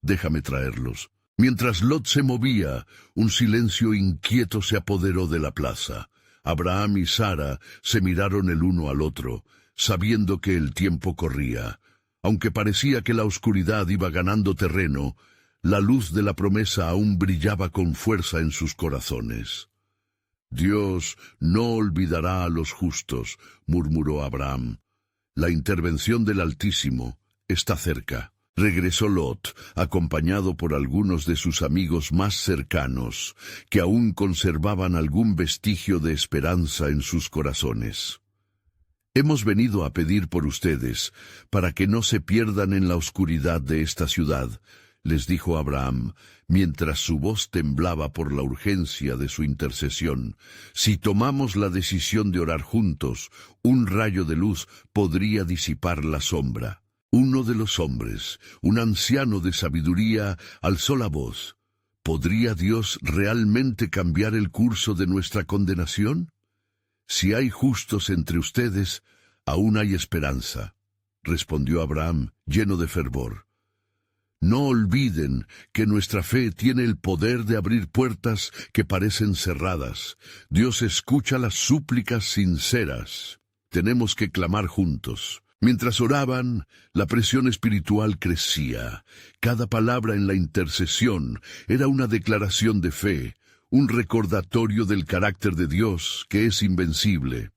Déjame traerlos. Mientras Lot se movía, un silencio inquieto se apoderó de la plaza. Abraham y Sara se miraron el uno al otro, sabiendo que el tiempo corría. Aunque parecía que la oscuridad iba ganando terreno, la luz de la promesa aún brillaba con fuerza en sus corazones. Dios no olvidará a los justos, murmuró Abraham. La intervención del Altísimo está cerca. Regresó Lot, acompañado por algunos de sus amigos más cercanos, que aún conservaban algún vestigio de esperanza en sus corazones. Hemos venido a pedir por ustedes, para que no se pierdan en la oscuridad de esta ciudad, les dijo Abraham, mientras su voz temblaba por la urgencia de su intercesión. Si tomamos la decisión de orar juntos, un rayo de luz podría disipar la sombra. Uno de los hombres, un anciano de sabiduría, alzó la voz. ¿Podría Dios realmente cambiar el curso de nuestra condenación? Si hay justos entre ustedes, aún hay esperanza, respondió Abraham, lleno de fervor. No olviden que nuestra fe tiene el poder de abrir puertas que parecen cerradas. Dios escucha las súplicas sinceras. Tenemos que clamar juntos. Mientras oraban, la presión espiritual crecía. Cada palabra en la intercesión era una declaración de fe, un recordatorio del carácter de Dios, que es invencible.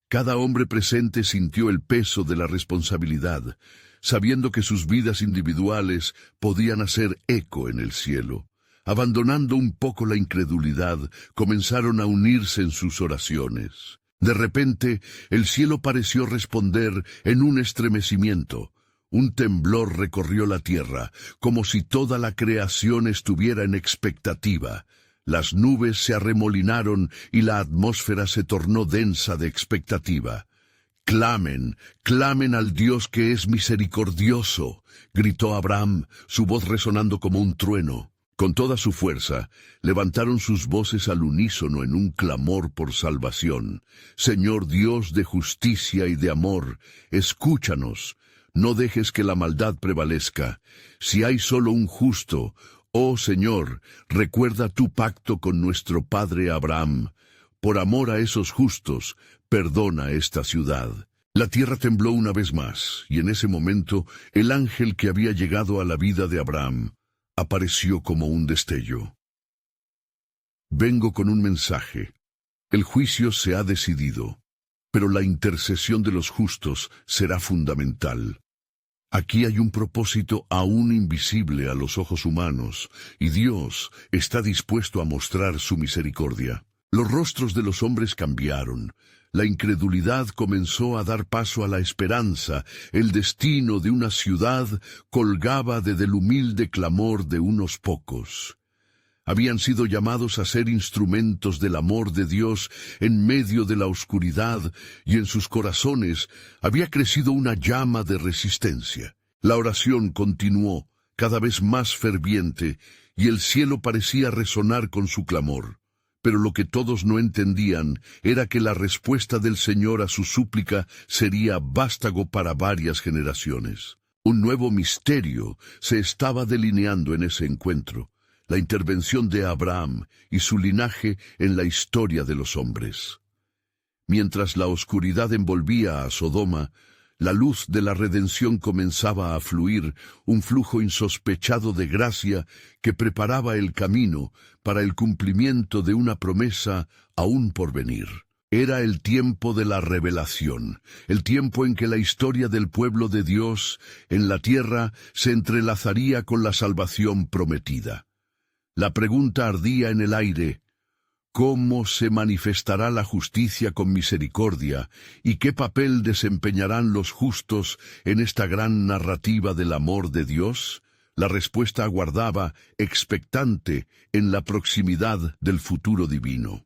Cada hombre presente sintió el peso de la responsabilidad, sabiendo que sus vidas individuales podían hacer eco en el cielo. Abandonando un poco la incredulidad, comenzaron a unirse en sus oraciones. De repente, el cielo pareció responder en un estremecimiento. Un temblor recorrió la tierra, como si toda la creación estuviera en expectativa. Las nubes se arremolinaron y la atmósfera se tornó densa de expectativa. «Clamen, clamen al Dios que es misericordioso», gritó Abraham, su voz resonando como un trueno. Con toda su fuerza, levantaron sus voces al unísono en un clamor por salvación. «Señor Dios de justicia y de amor, escúchanos. No dejes que la maldad prevalezca. Si hay solo un justo, oh Señor, recuerda tu pacto con nuestro padre Abraham. Por amor a esos justos, perdona esta ciudad». La tierra tembló una vez más, y en ese momento el ángel que había llegado a la vida de Abraham apareció como un destello. «Vengo con un mensaje. El juicio se ha decidido, pero la intercesión de los justos será fundamental. Aquí hay un propósito aún invisible a los ojos humanos, y Dios está dispuesto a mostrar su misericordia». Los rostros de los hombres cambiaron. La incredulidad comenzó a dar paso a la esperanza. El destino de una ciudad colgaba desde el humilde clamor de unos pocos. Habían sido llamados a ser instrumentos del amor de Dios en medio de la oscuridad, y en sus corazones había crecido una llama de resistencia. La oración continuó, cada vez más ferviente, y el cielo parecía resonar con su clamor. Pero lo que todos no entendían era que la respuesta del Señor a su súplica sería vástago para varias generaciones. Un nuevo misterio se estaba delineando en ese encuentro, la intervención de Abraham y su linaje en la historia de los hombres. Mientras la oscuridad envolvía a Sodoma, la luz de la redención comenzaba a fluir, un flujo insospechado de gracia que preparaba el camino para el cumplimiento de una promesa aún por venir. Era el tiempo de la revelación, el tiempo en que la historia del pueblo de Dios en la tierra se entrelazaría con la salvación prometida. La pregunta ardía en el aire: ¿cómo se manifestará la justicia con misericordia, y qué papel desempeñarán los justos en esta gran narrativa del amor de Dios? La respuesta aguardaba, expectante, en la proximidad del futuro divino.